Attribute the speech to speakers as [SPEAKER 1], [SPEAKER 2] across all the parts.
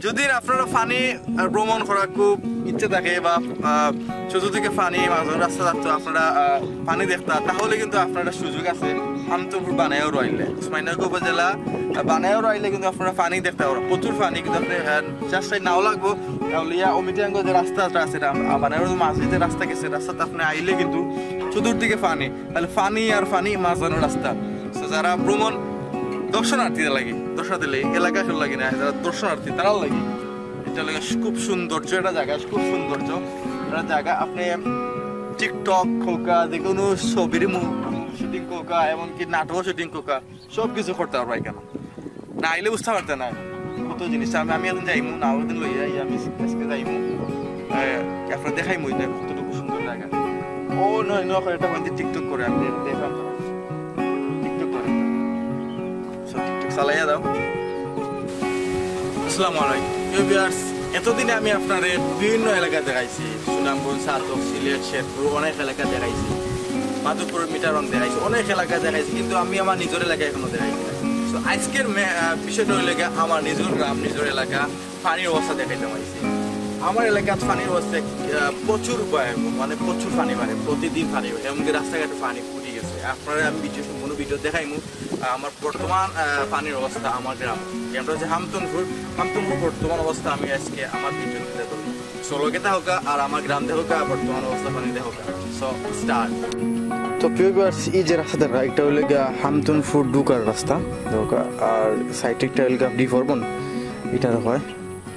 [SPEAKER 1] যদি আপনারা ফানি ভ্রমণ করার খুব ইচ্ছে থাকে বা চতুর্দিকে ফানি মাঝের রাস্তা যাচ্ছে আপনারা পানি দেখতে তাহলে কিন্তু আপনারা সুযোগ আছে হামতনপুর বানায়ও রইলে উসমানীনগর উপজেলা বানায়ও রইলে কিন্তু আপনারা পানি দেখতে পারবেন প্রচুর পানি কিন্তু আপনি জাস্ট নাও লাগবো তাহলে অমিতিয়াঙ্গ যে রাস্তাটা আছে বানায়র মাঝে যে রাস্তা গেছে রাস্তাতে আপনি আইলে কিন্তু চতুর্দিকে পানি তাহলে পানি আর পানি মাঝানো রাস্তা যারা ভ্রমণ দর্শনার্থীদের লাগে এলাকা লাগে না যারা দর্শনার্থী তারাও লাগে এটা লাগে খুব সৌন্দর্য একটা জায়গা খুব সৌন্দর্য একটা জায়গা আপনি টিকটক কোকা যে কোনো ছবির শুটিং কোকা এমনকি নাটক শুটিং কোকা সব কিছু করতে পারবো এখানে না আইলে বুঝতে পারতে না কত জিনিস আমি এখন যাইমু না ওদিন লই যাই আমি আজকে যাইমু আপনার দেখাইমু এটা কতটুকু সুন্দর জায়গা ও নয় নয় এটা হয়তো টিকটক করে আমি দেখাম টিকটক করে সব টিকটক চালাইয়া দাও আসসালামু আলাইকুম ভিউয়ার্স এতদিনে আমি আপনাদের বিভিন্ন এলাকা দেখাইছি সুনামগঞ্জ সাতক সিলেট শেরপুর অনেক এলাকা দেখাইছি মাধবপুর মিটারং দেখাইছি অনেক এলাকা দেখাইছি কিন্তু আমি আমার নিজের এলাকা এখনো দেখাইছি তো আজকের বিষয়টা হইলে আমার নিজের গ্রাম নিজের এলাকা পানির অবস্থা দেখাইতে পারছি আমার এলাকার পানির অবস্থা প্রচুর মানে প্রচুর পানি মানে প্রতিদিন পানি এমনকি রাস্তাঘাটে পানি ফুটে গেছে আপনারা আমি সম্পূর্ণ ভিডিও দেখাইমু আমার বর্তমান পানির অবস্থা আমার গ্রাম গ্রামটা হচ্ছে হামতনপুর বর্তমান অবস্থা আমি আজকে আমার ভিডিও দিতে পারবো সোলোকেতা হোক আর আমার গ্রাম দেখো বর্তমান অবস্থা পানি দেখো সো স্টার্ট তো ভিউয়ার্স এই যে রাস্তাটা একটা হইলে হামতনপুর ঢুকার রাস্তা দেখো আর সাইডে একটা হইলে ডিফরবন এটা হয়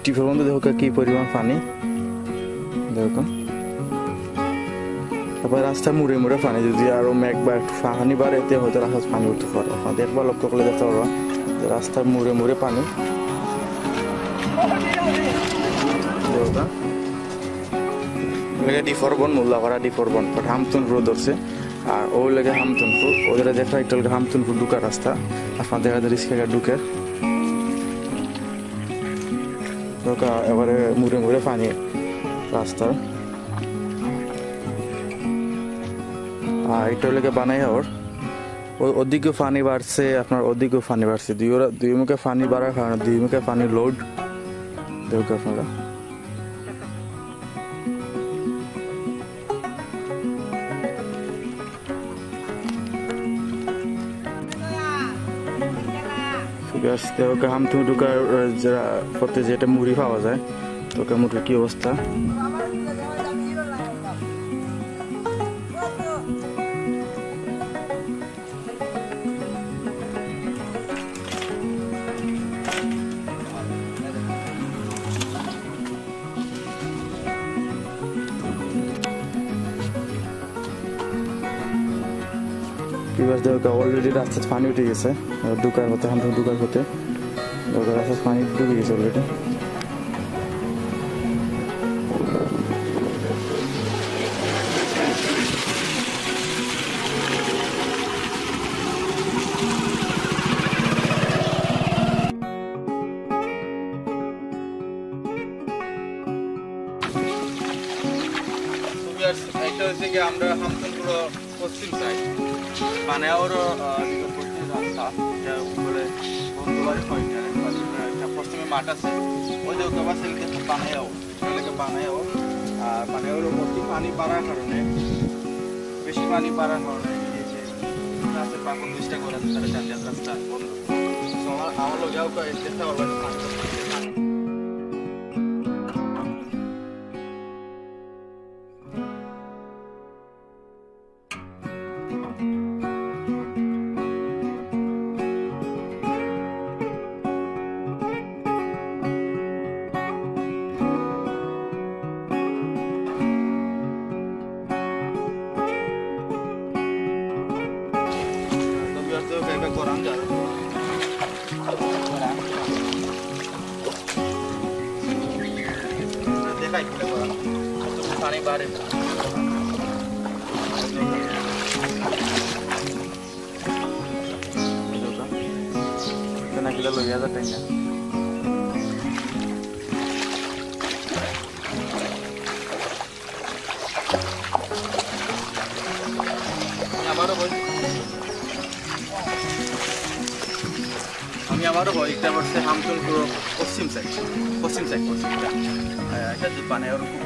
[SPEAKER 1] ডিফরবন দেখো কি পরিমাণ পানি দেখো তারপর রাস্তা মুড়ে মুড়ে পানি যদি আরো মেঘ বা একটু পানি বাড়ে এতে হয়তো রাস্তা পানি উঠতে পারে আপনাদের একবার লক্ষ্য করলে দেখতে পারবা রাস্তার মুড়ে মুড়ে পানি ডিফরবন মোল্লাপাড়া ডিফরবন হামতনপুর ধরছে আর ওই লেগে হামতনপুর ওদের দেখা একটা হামতনপুর ঢুকার রাস্তা আপনার দেখা যায় রিক্সা ঢুকে এবারে মুড়ে মুড়ে পানি রাস্তার আর এটা লেগে বানাই ওর ওদিকেও পানি বাড়ছে আপনার ওদিকেও পানি বাড়ছে দুই মুখে পানি বাড়ার কারণে দুই মুখে পানি লোড দেখো আপনারা হামতনপুর ঢুকার যারা পথে যেটা মুড়ি পাওয়া যায় তো মুড়ির কি অবস্থা অলরেডি রাস্তায় পানি উঠে গেছে ঢুকার হতে হামতনপুর ঢুকার হতে রাস্তায় পানি ঢুকে গেছে অলরেডি একটা হচ্ছে কি আমরা হামতনপুর পশ্চিম সাইড বানাওয়ার পশ্চিম রাস্তা উপরে বন্ধুবাড়ি হয় পশ্চিমে মাঠ আছে ওই যে ওকে বাসে বানায়ও আর বানাওয়ার মধ্যে পানি বাড়ার কারণে বেশি পানি বাড়ার কারণে এই যে রাস্তার পাখন চেষ্টা করে তাহলে যাতায়াত রাস্তা বন্ধ আমার লোকেও চেষ্টা করবো পানি বাড়ে না কিলো লইয়া যায় না আমি আবারও একটা বর্ষে হামতনপুর পশ্চিম পশ্চিম সাইড এটা যদি পানি আরো খুব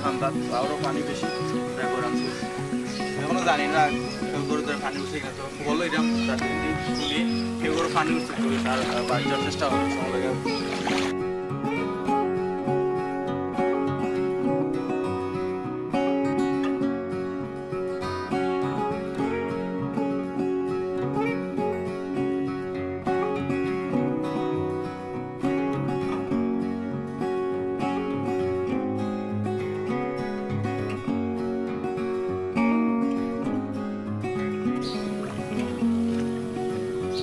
[SPEAKER 1] ঠান্ডা আরো পানি বেশি এখনো জানি না কেউ পানি উঠে গেছে বলো এটা তুলি কেউ পানি উঠতে করি তার বাড়ি যাওয়ার চেষ্টা হবে সময় লাগে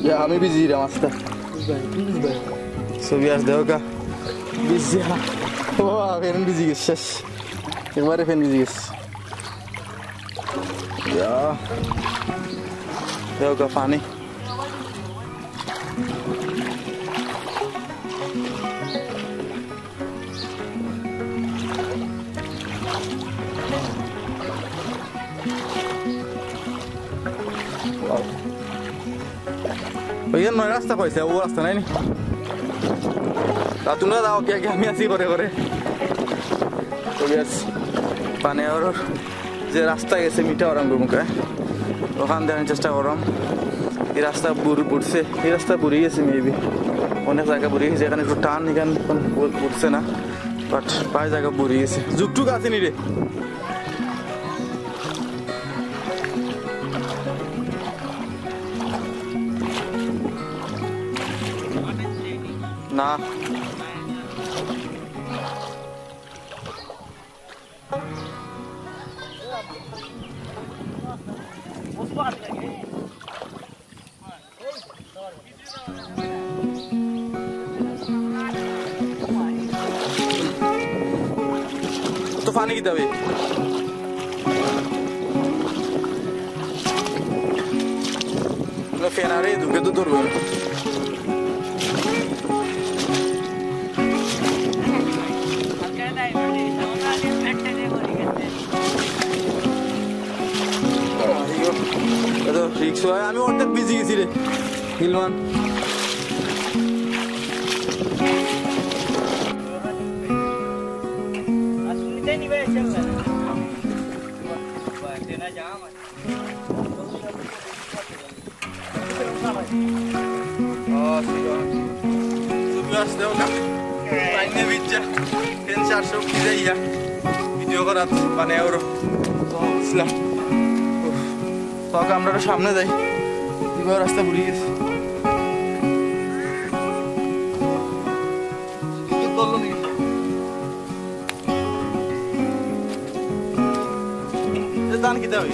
[SPEAKER 1] Ya, আমি busy রে মাস্তা ছবি আস দেও কা busy ও ফেন busy গেছিস একবারে ফেন busy গেছিস ya দেও কা পানি Oye, no era hasta pues, hubo hasta nene. La tú no has dado que a mí así corre. Oye, pane ahora, যে রাস্তা গেছে মিটা ওরাম গুমকা ওখান দেখার চেষ্টা করলাম এই রাস্তা বুড়ি পড়ছে এই রাস্তা বুড়ি গেছে মেবি অনেক জায়গা বুড়ি গেছে এখানে একটু টান এখানে পড়ছে না বাট প্রায় জায়গা বুড়ি গেছে যুগটুক আছে নি রে না तूफानी की Dave lo fenare duke to durbo तो रिक्शा है আমি অনেক বিজি গেছি রে হিলমান ভিডিও করা মানে ওর আমরা সামনে যাই রাস্তা বুড়িয়ে গেছে দান কি দেবে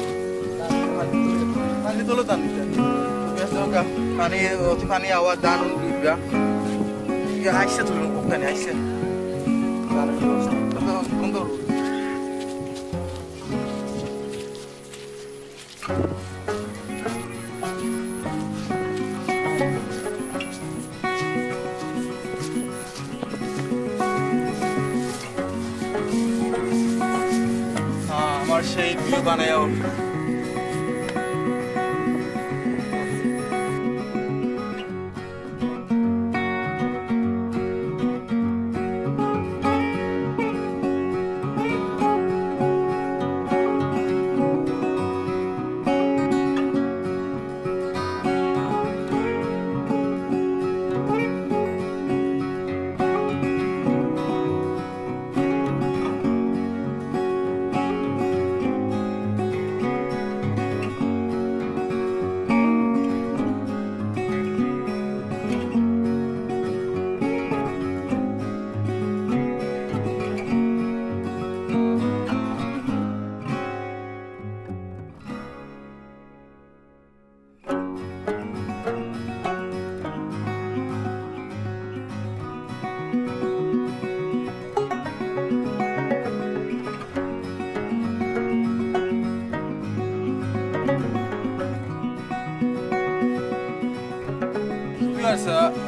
[SPEAKER 1] তোলো দান পানি অতি পানি আওয়াজ দান আইসে তুলো ওখানে আইসে সুন্দর আমার সেই ভিউ বানায়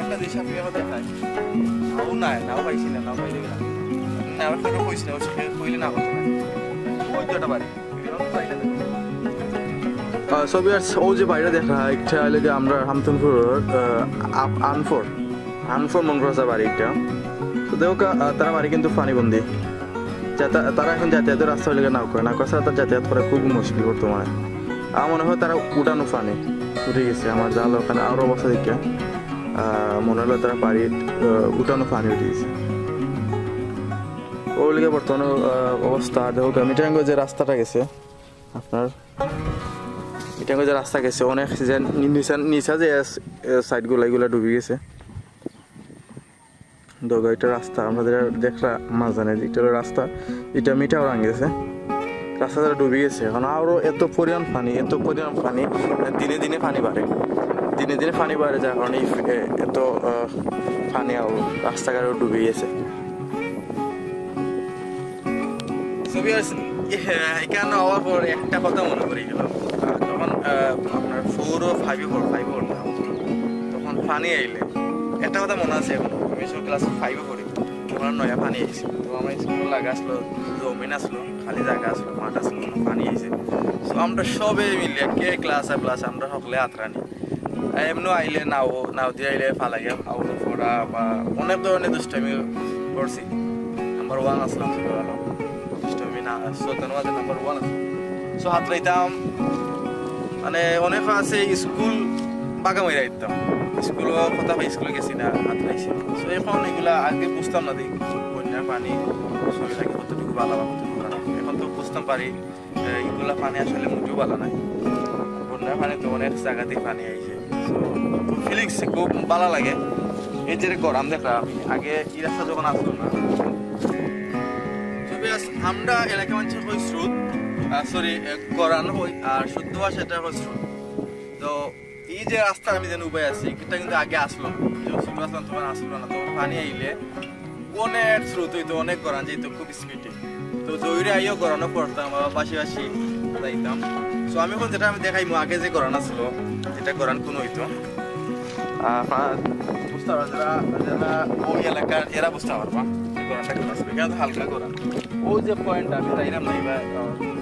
[SPEAKER 1] একটা দেশ আপনি আমার দেখায় নাও নাই নাও পাইছি না নাও পাইলে না আমার ফটো কইছি না ওকে কইলে না হতো না ওই দুটো বাড়ি সবই আর ও যে বাইরে দেখা একটা লাগে আমরা হামতনপুর আনফরমন করা বাড়িটা তো দেখো তারা বাড়ি কিন্তু পানিবন্দি তারা এখন যাতায়াতের রাস্তা হলে না করে না ছাড়া তার যাতায়াত করা খুব মুশকিল বর্তমানে আমার মনে হয় তারা উঠানো পানি উঠে গেছে আমার জাল ওখানে আরো অবস্থা দেখে মনে হলো তারা বাড়ির উঠানো পানি উঠে গেছে ওর লিগে বর্তমানে অবস্থা দেখো মিটাঙ্গ যে রাস্তাটা গেছে আপনার মিটাঙ্গ যে রাস্তা গেছে অনেক যে নিচা যে সাইডগুলো এগুলো ডুবে গেছে দোগা এটা রাস্তা আমাদের দেখরা মাঝানে এটা রাস্তা এটা মিটাও রাং গেছে রাস্তাটা ডুবে গেছে এখন আরো এত পরিমাণ পানি দিনে দিনে পানি বাড়ে যার কারণে এত পানি রাস্তাঘাটও ডুবে গেছে এখানে হওয়ার পর একটা কথা মনে পড়ে গেল যখন আপনার 4 ও 5 পড়তাম তখন পানি আইলে একটা কথা মনে আছে এখন আমি ক্লাস 5 পড়ি তখন নয়া পানি আইছে তো আমার স্কুল লাগা আসলো জমিন আসলো খালি জায়গা আসলো মাঠ আসলো পানি আইছে তো আমরা সবে মিলে কে ক্লাস আমরা সকলে আতরানি এমনি আইলে নাও দিয়ে আইলে ফালাইয়া আউট পড়া বা অনেক ধরনের দুষ্টামি করছি নাম্বার 1 আসলাম ছোটবেলা দুষ্টামি না নাম্বার 1 আসলাম সো হাত রাইতাম মানে অনেক আছে স্কুল বাগা মাইরা দিতাম স্কুল কথা ভাই স্কুলে গেছি না হাত রাইছি সো এখন এগুলা আগে বুঝতাম না দেখি বন্যার পানি শরীরটাকে কতটুকু ভালো বা কতটুকু খারাপ এখন তো বুঝতাম পারি এগুলা পানি আসলে মোটেও ভালো নাই বন্যার পানি তো অনেক জায়গাতে পানি আইছে তো ফিলিংস খুব ভালো লাগে এই যে গরম দেখলাম আগে এই রাস্তা যখন আসলো না আমরা এলাকা মানুষের হই স্রোত গরান হই আর শুদ্ধ ভাষাটা হই স্রোত তো এই যে রাস্তা আমি যেন উপায় আছি এটা কিন্তু আগে আসলো যখন ছোট আসলাম তখন আসলো না তখন পানি আইলে অনেক স্রোত হইতো অনেক গরান যেত খুব স্পিডে তো জয়রে আইও গরানো পড়তাম বা বাসি যাইতাম তো আমি এখন যেটা আমি দেখাইমু আগে যে গরান আসলো যেটা গরান কোন হইতো বুঝতে পারবা যারা ওই এলাকার এরা বুঝতে পারবা গরানটা কোন আসবে কেন হালকা গরান ওই যে পয়েন্টটা আমি তাইরাম নাই বা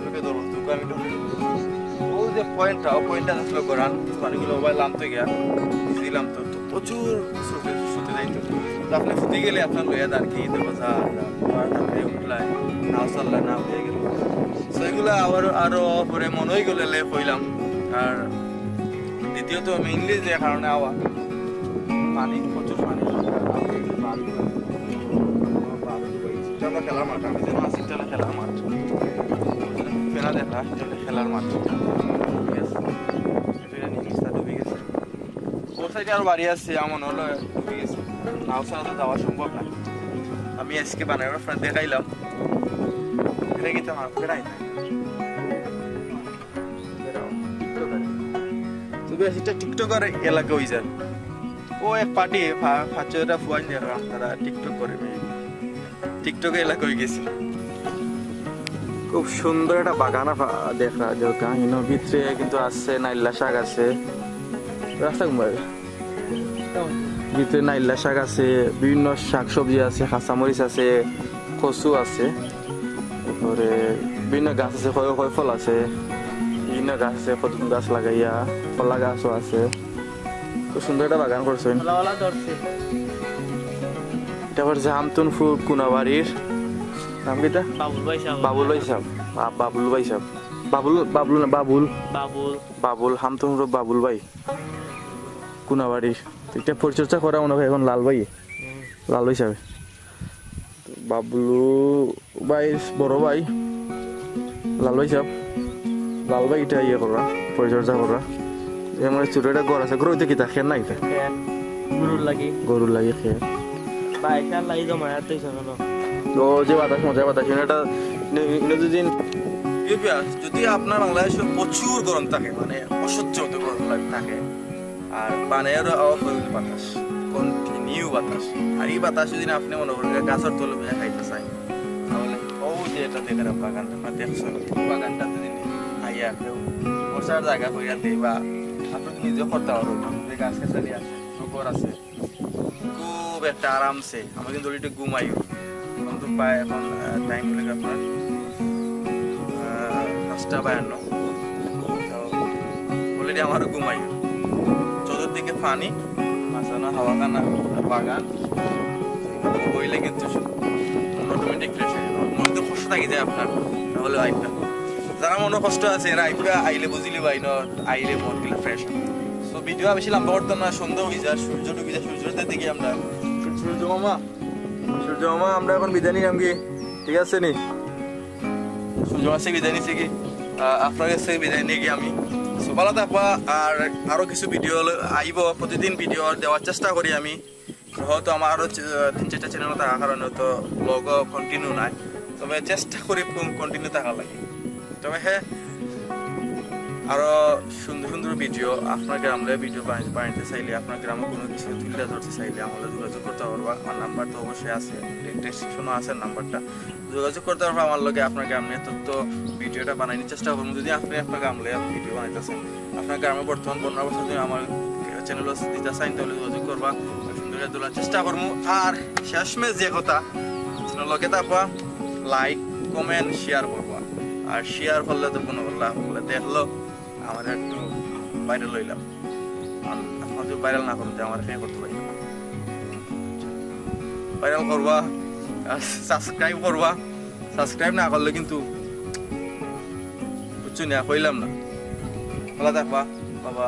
[SPEAKER 1] তোকে ধরবো তোকে আমি ওই যে পয়েন্টটা আসলো গরান পানিগুলো মোবাইল নামতে গিয়া দিলাম তো প্রচুর শুতে যাইতো তো আপনি ফুটে গেলে আপনার লইয়া দাঁড় কি দেবো উঠলায় নাও চাল্লা না হয়ে গেল তো এগুলো আরো পরে মনে হয়ে গেলে লেপ হইলাম আর দ্বিতীয়ত মেইনলি যে কারণে আওয়া পানি প্রচুর পানি খেলার মাঠ আমি যেন আছি খেলার মাঠ ফেরা দেখা খেলার মাঠ ডুবে গেছে ওর সাইডে আরো বাড়ি আছে এমন হলো ডুবে গেছে নাও ছাড়া তো যাওয়া সম্ভব না আমি আজকে বানাই দেখাইলাম এটা কিন্তু আমার ফেরাই না টিকটকার এলাকা হয়ে যান ও এক পার্টি ফাঁচরা ফুয়াই তারা টিকটক করে টিকটকে এলাকা হয়ে গেছে খুব সুন্দর একটা বাগান দেখা ভিতরে কিন্তু আছে নাইলা শাক আছে রাস্তা ঘুমাই ভিতরে নাইলা শাক আছে বিভিন্ন শাক সবজি আছে কাঁচামরিচ আছে কচু আছে তারপরে বিভিন্ন গাছ আছে কয় ফল আছে বিভিন্ন গাছ আছে কতগুলো গাছ লাগাইয়া কলা গাছও আছে খুব সুন্দর একটা বাগান করছেন তারপর জামতুনপুর কোনাবাড়ির নাম কিটা বাবুল হামতুনপুর বাবুল ভাই কোনাবাড়ির এটা পরিচর্যা করা মনে হয় এখন লাল ভাই সাহেব বাবলু ভাই বড় ভাই লাল ভাই এটা ইয়ে করা পরিচর্যা করা এমন ছোট একটা ঘর আছে ঘর হইতে কিতা খের না কিতা গরুর লাগে খের তো যে বাতাস মজা বাতাস এটা যদি আপনার বাংলাদেশে প্রচুর গরম থাকে মানে অসহ্য মতো গরম থাকে আর বানাইয়েরও বাতাস কন্টিনিউ বাতাস আর এই বাতাস যদি আপনি মনে করেন গাছের তলে বসে খাইতে চাই তাহলে ও যে এটা দেখেন বাগানটা দেখছেন বাগানটা যদি আইয়া কেউ বসার জায়গা কইরা দেয় বা আপনি নিজে করতে পারবেন যে গাছ গাছালি আছে পুকুর আছে খুব একটা আরামসে আমি কিন্তু একটু ঘুমাইও এখন তো পায় এখন টাইম লেগে আপনার 5:52 তো অলরেডি আমারও ঘুমাইও চতুর্দিকে পানি মাঝানো হাওয়া কানা বাগান বইলে কিন্তু অটোমেটিক ফ্রেশ হয়ে যাবে মনে তো কষ্ট থাকি যায় আপনার তাহলে আইপটা যারা মনে কষ্ট আছে এরা আইপটা আইলে বুঝিলি ভাই ন আইলে মন গেলে ফ্রেশ সো ভিডিও বেশি লম্বা করতাম না সন্ধ্যা হয়ে যায় সূর্য ডুবে যায় সূর্যের দিকে আমরা সূর্য মামা আমরা এখন বিদায় নিলাম কি ঠিক আছে নি সূর্য মাসে বিদায় নিছি কি আপনার কাছে বিদায় নিয়ে গিয়ে আমি সো ভালো থাকবা আর আরো কিছু ভিডিও আইব প্রতিদিন ভিডিও দেওয়ার চেষ্টা করি আমি হয়তো আমার আরো 3-4টা চ্যানেল থাকার কারণে তো ব্লগও কন্টিনিউ নাই তবে চেষ্টা করি কন্টিনিউ থাকার লাগে তবে হ্যাঁ আরো সুন্দর সুন্দর ভিডিও আপনার গ্রামে ভিডিও বানাইতে চাইলে আপনার গ্রামে কোনো কিছু তুলে ধরতে চাইলে আমাদের যোগাযোগ করতে পারবা আমার নাম্বার তো অবশ্যই আছে ডেসক্রিপশনও আছে নাম্বারটা যোগাযোগ করতে পারবো আমার লগে আপনার গ্রামে তথ্য ভিডিওটা বানানোর চেষ্টা করবো যদি আপনি আপনার গ্রামে ভিডিও বানাইতেছেন আপনার গ্রামে বর্তমান 15 বছর ধরে আমার চ্যানেল দিতে চাই তাহলে যোগাযোগ করবা সুন্দর তোলার চেষ্টা করবো আর শেষমেশ যে কথা চ্যানেল লগে থাকবা লাইক কমেন্ট শেয়ার করবা আর শেয়ার করলে তো কোনো বললে দেখলো আমার একটু ভাইরাল হইলাম আপনার যদি ভাইরাল না করতে আমার এখানে করতে পারি ভাইরাল করবা আর সাবস্ক্রাইব না করলে কিন্তু বুঝছো না হইলাম না ভালো থাকবা বাবা